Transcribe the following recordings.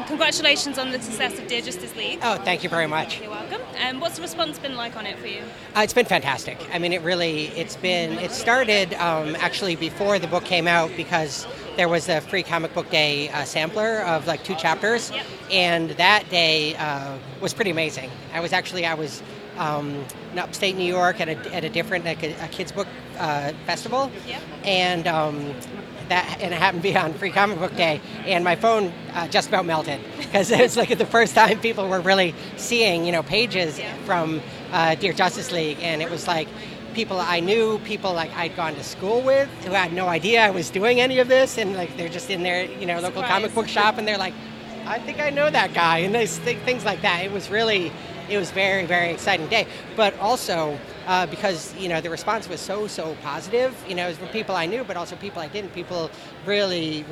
congratulations on the success of Dear Justice League. Oh, thank you very much. You're welcome. What's the response been like on it for you? It's been fantastic. I mean, it started actually before the book came out because there was a free comic book day sampler of like 2 chapters. Yep. And that day was pretty amazing. I was in upstate New York at a different, like a kids book festival. Yep. And it happened to be on Free Comic Book Day, and my phone just about melted because it was like the first time people were really seeing, pages from Dear Justice League, and it was like people I knew, people like I'd gone to school with, who had no idea I was doing any of this, and like they're just in their, local comic book shop, and they're like, I think I know that guy, and things like that. It was very, very exciting day, but also because the response was so positive. It was from people I knew, but also people I didn't. People really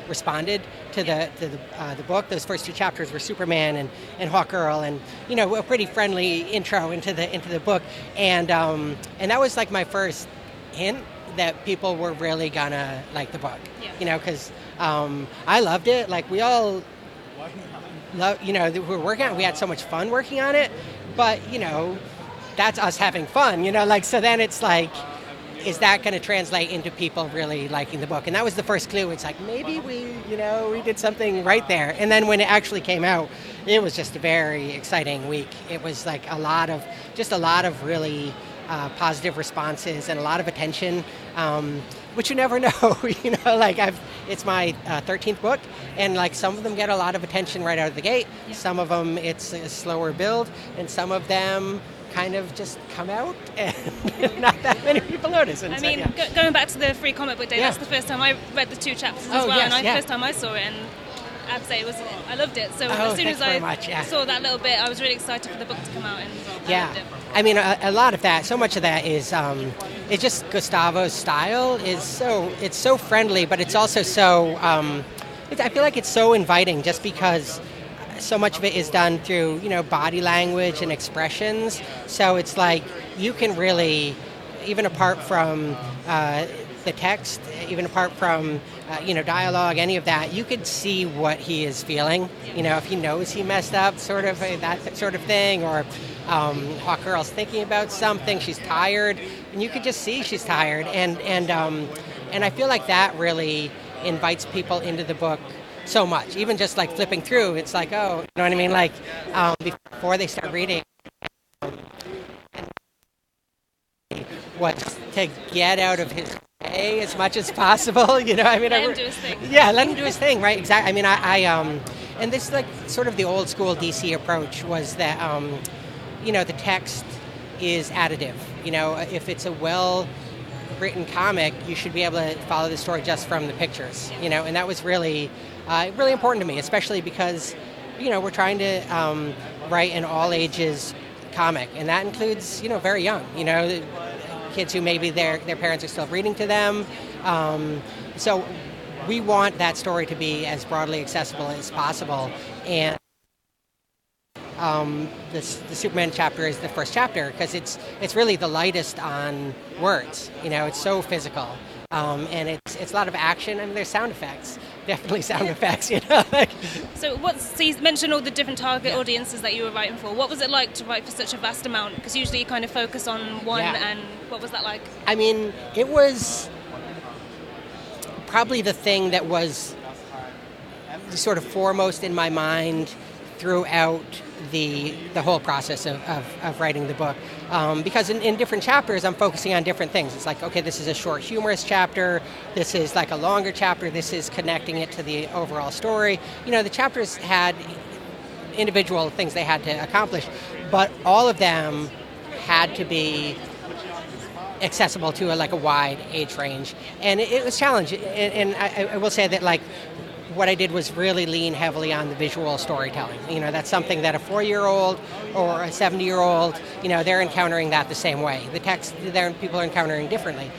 responded to the book. Those first 2 chapters were Superman and Hawkgirl, and a pretty friendly intro into the book, and that was like my first hint that people were really gonna like the book. Yeah. Because I loved it. Like we all. We were working on it. We had so much fun working on it, but that's us having fun. So then it's like, is that going to translate into people really liking the book? And that was the first clue. It's like maybe we did something right there. And then when it actually came out, it was just a very exciting week. It was like a lot of really positive responses and a lot of attention. Which you never know, it's my 13th book, and like some of them get a lot of attention right out of the gate. Yeah. Some of them it's a slower build, and some of them kind of just come out and not that many people notice. And going back to the free comic book day, that's the first time I read the 2 chapters as well, yes, and the first time I saw it, and I'd say I loved it. So as soon as I saw that little bit, I was really excited for the book to come out, and I loved it. I mean, a lot of that, so much of that is it's just Gustavo's style is so friendly, but it's also so I feel like it's so inviting just because so much of it is done through body language and expressions. So it's like you can really, even apart from the text, even apart from dialogue, any of that, you could see what he is feeling. If he knows he messed up, sort of that sort of thing, or Hawkgirl's thinking about something, she's tired, and you could just see she's tired, and I feel like that really invites people into the book so much. Even just like flipping through, it's like, oh, you know what I mean? Like before they start reading, was to get out of his way as much as possible. Let him do his thing. Yeah, let him do his thing, right? Exactly. I mean, I and this is like sort of the old school DC approach was that the text is additive. If it's a well-written comic, you should be able to follow the story just from the pictures. And that was really important to me, especially because we're trying to write an all ages comic, and that includes very young. Kids who maybe their parents are still reading to them. So we want that story to be as broadly accessible as possible. And the Superman chapter is the first chapter because it's really the lightest on words. It's so physical. And it's a lot of action. I mean, there's sound effects. Definitely sound effects, So you mentioned all the different target audiences that you were writing for. What was it like to write for such a vast amount? Because usually you kind of focus on one, and what was that like? I mean, it was probably the thing that was sort of foremost in my mind throughout the whole process of writing the book. Because in different chapters, I'm focusing on different things. It's like, okay, this is a short, humorous chapter. This is like a longer chapter. This is connecting it to the overall story. The chapters had individual things they had to accomplish, but all of them had to be accessible to a wide age range. And it was challenging. And I will say that, what I did was really lean heavily on the visual storytelling. That's something that a 4-year-old or a 70-year-old, they're encountering that the same way. The text, people are encountering differently.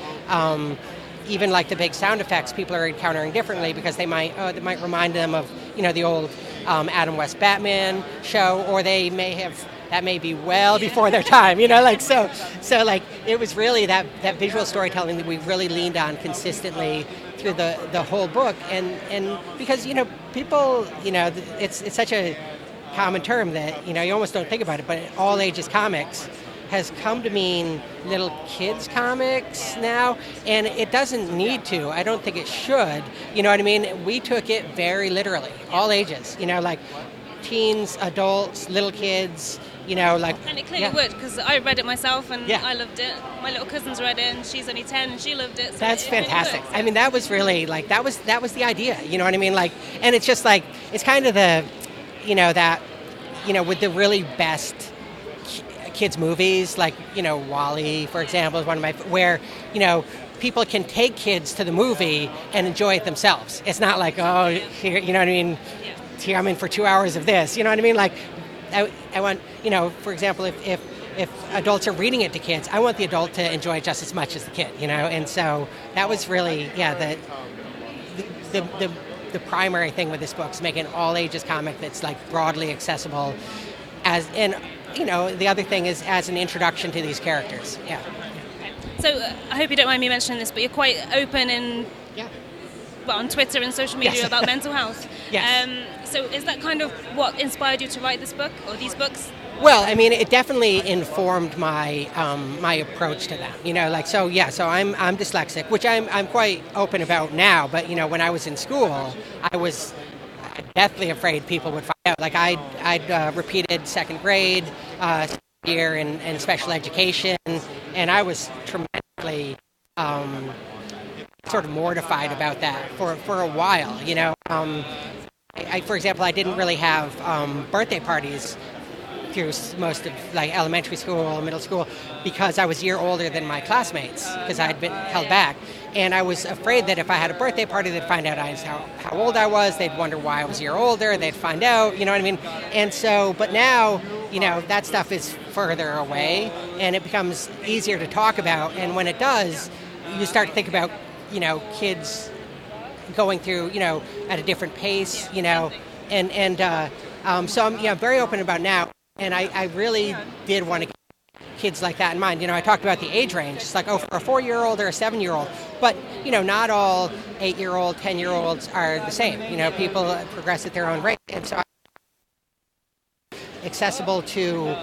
Even the big sound effects, people are encountering differently because they might remind them of, the old Adam West Batman show, or that may be well before their time, so it was really that visual storytelling that we really leaned on consistently through the whole book, and because people, it's such a common term that you almost don't think about it, but all ages comics has come to mean little kids comics now, and it doesn't need to. I don't think it should. You know what I mean? We took it very literally, all ages. Like teens, adults, little kids. Like. And it clearly would, because I read it myself and Yeah. I loved it. My little cousin's read it and she's only 10 and she loved it. So That's it really fantastic. works. I mean, that was really like that was the idea. You know what I mean? Like, and it's just like it's kind of the, that, with the really best kids movies, like Wall-E, for example, is one of my where people can take kids to the movie and enjoy it themselves. It's not like, oh, here, you know what I mean? Yeah. Here I'm in for 2 hours of this. You know what I mean? Like, I want, for example, if adults are reading it to kids, I want the adult to enjoy it just as much as the kid. And so that was really, the primary thing with this book is making an all ages comic that's like broadly accessible, the other thing is as an introduction to these characters. Yeah. So I hope you don't mind me mentioning this, but you're quite open on Twitter and social media Yes. about mental health. Yes. So is that kind of what inspired you to write this book or these books? Well, I mean, it definitely informed my my approach to them. So I'm dyslexic, which I'm quite open about now. But when I was in school, I was deathly afraid people would find out. Like I'd repeated second grade year in special education, and I was tremendously sort of mortified about that for a while. For example, I didn't really have birthday parties through most of like elementary school, middle school, because I was a year older than my classmates because I'd been held back. And I was afraid that if I had a birthday party, they'd find out how old I was. They'd wonder why I was a year older. They'd find out, you know what I mean? And so, but now, that stuff is further away and it becomes easier to talk about. And when it does, you start to think about, kids going through, at a different pace, so I'm very open about it now. And I really did want to keep kids like that in mind. I talked about the age range. It's like, for a 4-year-old or a 7-year-old. But, not all 8-year-old, 10-year-olds are the same. People progress at their own rate. And so accessible to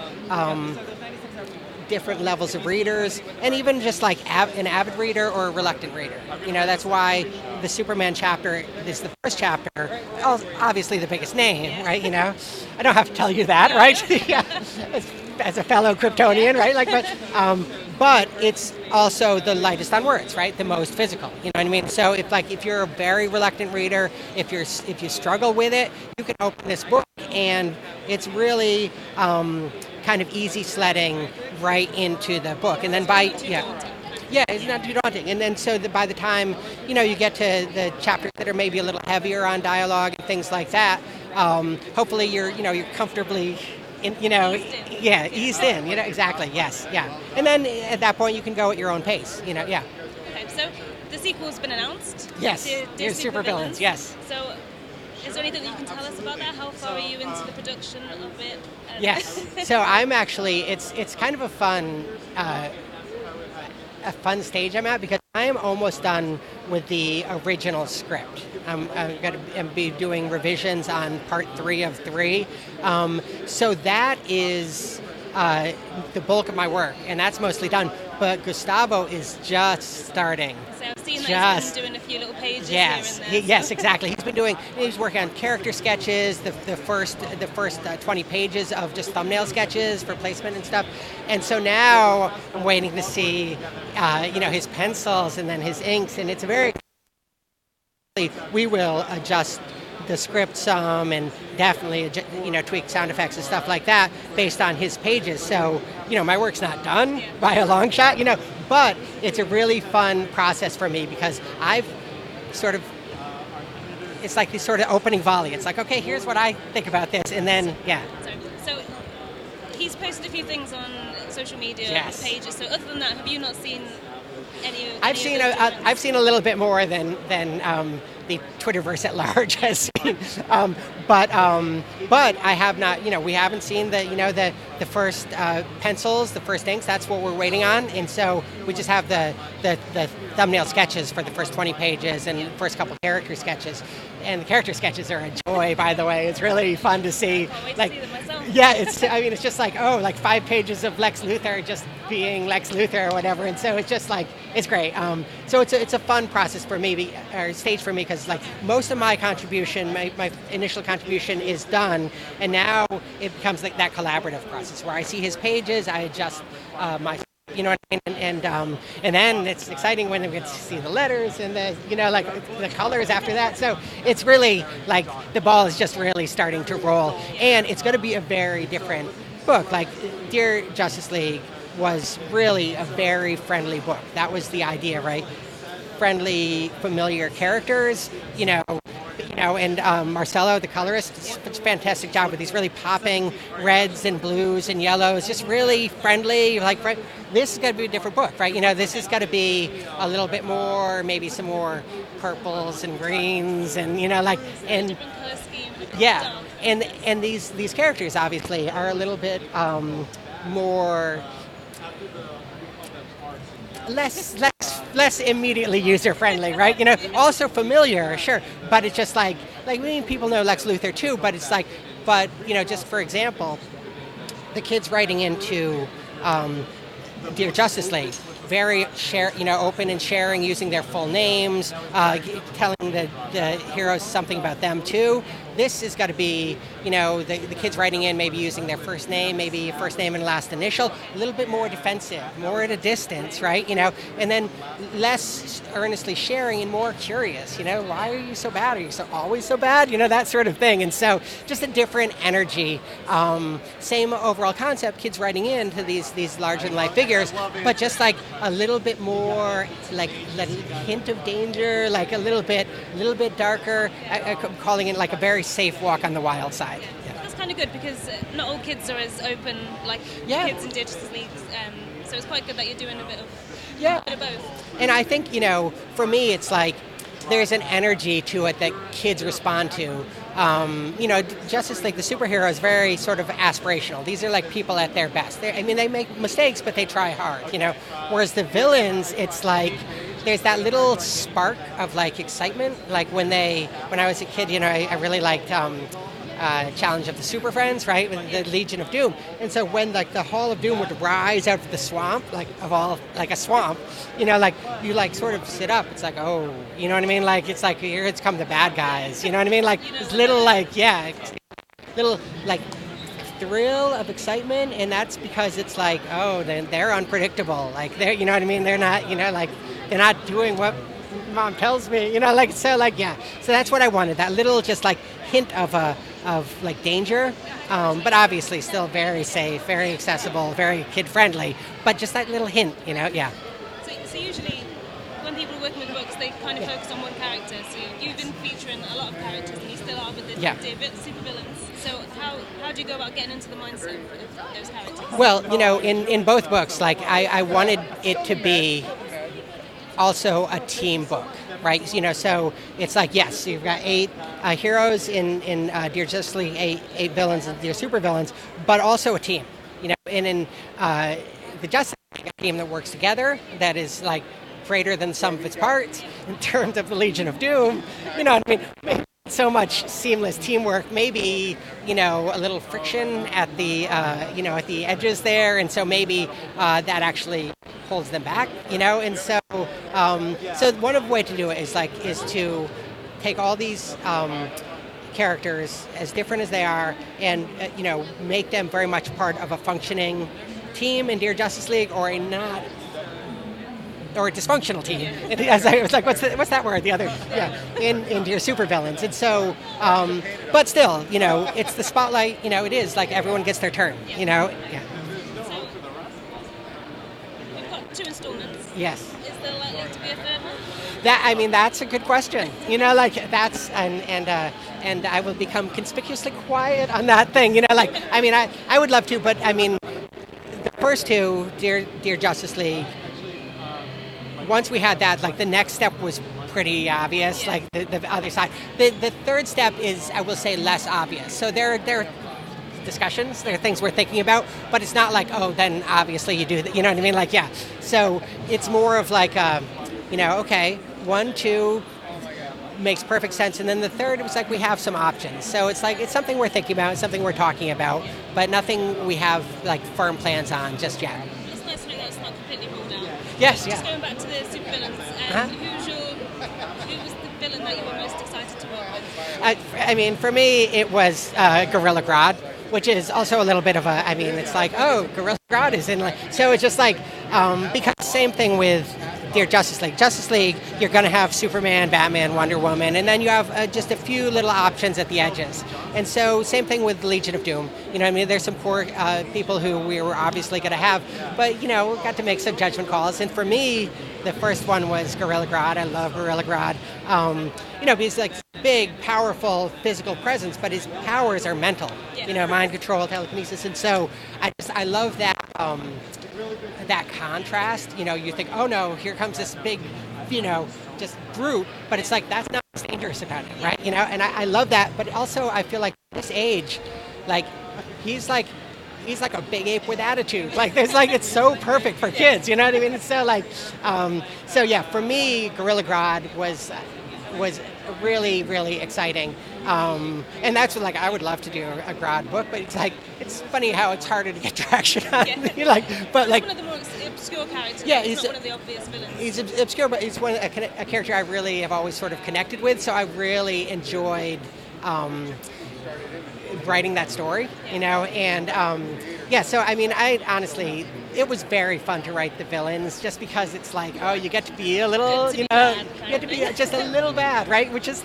different levels of readers, and even just like an avid reader or a reluctant reader. That's why the Superman chapter is the first chapter, obviously the biggest name, right? I don't have to tell you that, right? Yeah, as a fellow Kryptonian, right? But it's also the lightest on words, right? The most physical, you know what I mean? So if you're a very reluctant reader, if you struggle with it, you can open this book, and it's really kind of easy sledding right into the book, and then it's not too daunting. And then by the time you get to the chapters that are maybe a little heavier on dialogue and things like that, hopefully you're comfortably eased in. Exactly. Yes. Yeah. And then at that point you can go at your own pace. Yeah. Okay, so the sequel's been announced. Yes. Dear Supervillains. Yes. So is there anything that you can tell us about that? How far are you into the production of it? Yes. So I'm actually, it's kind of a fun stage I'm at, because I am almost done with the original script. I'm going to be doing revisions on part 3 of 3. So that is the bulk of my work, and that's mostly done. But Gustavo is just starting. So I've seen that he's been doing a few little pages here and there. Yes, exactly. He's working on character sketches, the first 20 pages of just thumbnail sketches for placement and stuff. And so now I'm waiting to see, his pencils and then his inks, and it's we will adjust the script some and definitely tweak sound effects and stuff like that based on his pages. So my work's not done by a long shot, but it's a really fun process for me, because I've it's like this sort of opening volley. It's like, okay, here's what I think about this, and then so he's posted a few things on social media pages. So other than that, have you not seen I've seen a little bit more than the Twitterverse at large has seen, but I have not. We haven't seen the first pencils, the first inks. That's what we're waiting on, and so we just have the thumbnail sketches for the first 20 pages and the first couple character sketches. And the character sketches are a joy, by the way. It's really fun to see. Can't wait to see them myself. Yeah, it's just like 5 pages of Lex Luthor just being Lex Luthor or whatever, and so it's just like it's great. So it's a fun process for me, or stage for me, because like most of my contribution, my initial contribution is done, and now it becomes like that collaborative process where I see his pages, I adjust my. You know what I mean? And then it's exciting when we get to see the letters and the colors after that. So it's really like the ball is just really starting to roll, and it's going to be a very different book. Like Dear Justice League was really a very friendly book. That was the idea, right? Friendly, familiar characters, and Marcelo, the colorist, does a fantastic job with these really popping reds and blues and yellows, just really friendly. This is going to be a different book, right? This is going to be a little bit more, maybe some more purples and greens, and and yeah, and these characters obviously are a little bit more. Less immediately user-friendly, right? Also familiar, sure, but it's just like people know Lex Luthor too, but it's like, just for example, the kids writing into Dear Justice League, very open and sharing, using their full names, telling the heroes something about them too. This is got to be, the kids writing in maybe using their first name, maybe first name and last initial, a little bit more defensive, more at a distance, right? And then less earnestly sharing and more curious, why are you so bad? Are you always so bad? That sort of thing. And so just a different energy. Same overall concept, kids writing into these larger-than-life figures, but just like a little bit more, like a hint of danger, like a little bit darker. I'm calling it like a very safe walk on the wild side. Yeah. That's kind of good, because not all kids are as open like kids in Dear Justice League. So it's quite good that you're doing a bit of both. And I think, for me, it's like there's an energy to it that kids respond to. Justice League, the superhero, is very sort of aspirational. These are like people at their best. They make mistakes, but they try hard, Whereas the villains, it's like there's that little spark of like excitement. Like when I was a kid, I really liked Challenge of the Super Friends, right? With the Legion of Doom. And so when like the Hall of Doom would rise out of the swamp, like a swamp, you sort of sit up. It's like, oh, you know what I mean? Like it's like here it's come the bad guys. You know what I mean? Like this little little thrill of excitement, and that's because it's like, oh, then they're unpredictable. Like they're, you know what I mean? They're not, they're not doing what mom tells me, So that's what I wanted. That little just like hint of like danger, but obviously still very safe, very accessible, very kid friendly. But just that little hint, yeah. So usually when people are working with books, they kind of focus on one character. So you've been featuring a lot of characters, and you still are with the supervillains. So how do you go about getting into the mindset of those characters? Well, in both books, like I wanted it to be also a team book, right? So it's like, yes, you've got 8 heroes in Dear Justice League, 8 villains and Dear Supervillains, but also a team, And in the Justice League, a team that works together, that is like greater than the sum of its parts. In terms of the Legion of Doom, maybe so much seamless teamwork, maybe a little friction at the at the edges there, and so maybe that actually holds them back, and so one of the way to do it is to take all these characters, as different as they are, and make them very much part of a functioning team in Dear Justice League, or a dysfunctional team. It's like, what's that word? The other, in Dear Supervillains. And so, but still, it's the spotlight. It is like everyone gets their turn. Yeah. So we've got 2 installments. Yes. Is there likely to be a third one? That's a good question. That's and I will become conspicuously quiet on that thing. I would love to, but the first 2, Dear Justice League, once we had that, like the next step was pretty obvious, like the other side. The third step is, I will say, less obvious. So there are discussions, there are things we're thinking about, but it's not like, oh, then obviously you do that, you know what I mean? Like, yeah. So it's more of like, okay, 1, 2 makes perfect sense, and then the third, it was like we have some options. So it's like, it's something we're thinking about, it's something we're talking about, but nothing we have like firm plans on just yet. It's nice to know that's not completely ruled out. Yes, Just going back to the supervillains, who was the villain that you were most excited to work with? I mean, for me, it was Gorilla Grodd, which is also a little bit of a, I mean, it's like, oh, Gorilla Grodd is in, like, so it's just like, because same thing with Dear Justice League. Justice League, you're going to have Superman, Batman, Wonder Woman, and then you have just a few little options at the edges. And so same thing with Legion of Doom. You know what I mean? There's some core people who we were obviously going to have, but, you know, we got to make some judgment calls. And for me, the first one was Gorilla Grodd. I love Gorilla Grodd. You know, he's like big, powerful physical presence, but his powers are mental. You know, mind control, telekinesis, and so I love that that contrast. You know, you think, oh no, here comes this big, you know, just brute, but it's like that's not what's dangerous about it, right? You know, and I love that, but also I feel like at this age, like he's like a big ape with attitude. Like there's like, it's so perfect for kids, you know what I mean? It's so like, so yeah, for me, Gorilla Grodd was really, really exciting. And that's what, like, I would love to do a Grodd book, but it's like, it's funny how it's harder to get traction on. Yeah. Like, but like, one of the more obscure characters. Yeah, he's not one of the obvious villains. He's obscure, but he's a character I really have always sort of connected with. So I really enjoyed writing that story, you know, and yeah. So I mean, I honestly, it was very fun to write the villains, just because it's like, oh, you get to be a little, you know, you get to be just a little bad, right? Which is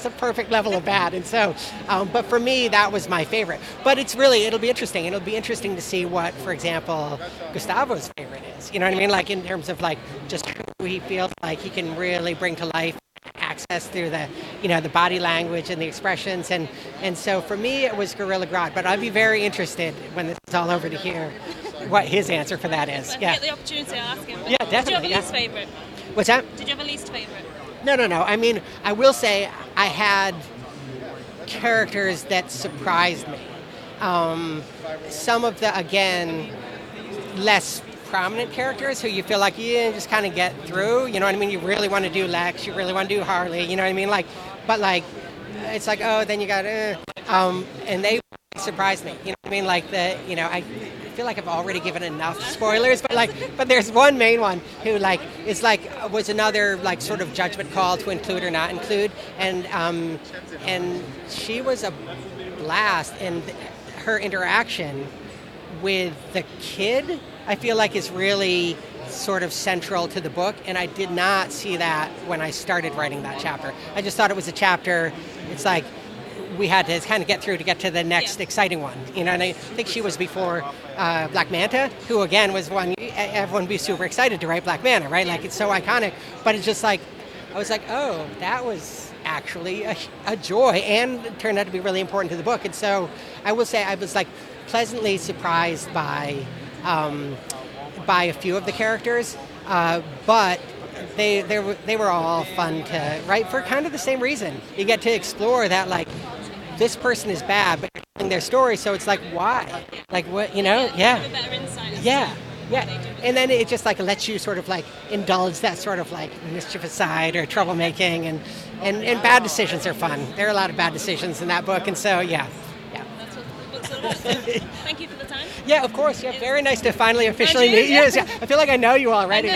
a perfect level of bad. And so, but for me, that was my favorite. But it'll be interesting. It'll be interesting to see what, for example, Gustavo's favorite is. You know what I mean? Like in terms of like just who he feels like he can really bring to life, access through the, you know, the body language and the expressions, and so for me it was Gorilla Grodd, but I'd be very interested when this is all over to hear what his answer for that is. Yeah. Get the opportunity, I'll ask him. Yeah, definitely. Did you have a least favorite? What's that? Did you have a least favorite? No. I mean, I will say I had characters that surprised me. Some of the, again, less prominent characters who you feel like you just kind of get through, you know what I mean? You really want to do Lex, you really want to do Harley, you know what I mean? Like, but like, it's like, oh, then you got, and they surprised me, you know what I mean? Like I feel like I've already given enough spoilers, but there's one main one who was another like sort of judgment call to include or not include, and she was a blast, and her interaction with the kid, I feel like, is really sort of central to the book, and I did not see that when I started writing that chapter. I just thought it was a chapter, it's like we had to kind of get through to get to the next exciting one, you know, and I think she was before Black Manta, who again was one, everyone would be super excited to write Black Manta, right? Like, it's so iconic, but it's just like, I was like, oh, that was actually a joy, and it turned out to be really important to the book. And so I will say I was like pleasantly surprised by a few of the characters, but they were all fun to write for kind of the same reason. You get to explore that, like, this person is bad, but you're telling their story, so it's like, why? Like, what, you know? Yeah. Have a better insight. Yeah. And then it just like lets you sort of like indulge that sort of like mischievous side or troublemaking, and bad decisions are fun. There are a lot of bad decisions in that book, and so yeah. That's what the book's all about. So, thank you for the time. Yeah, of course. Yeah, very nice to finally officially meet you. I feel like I know you already.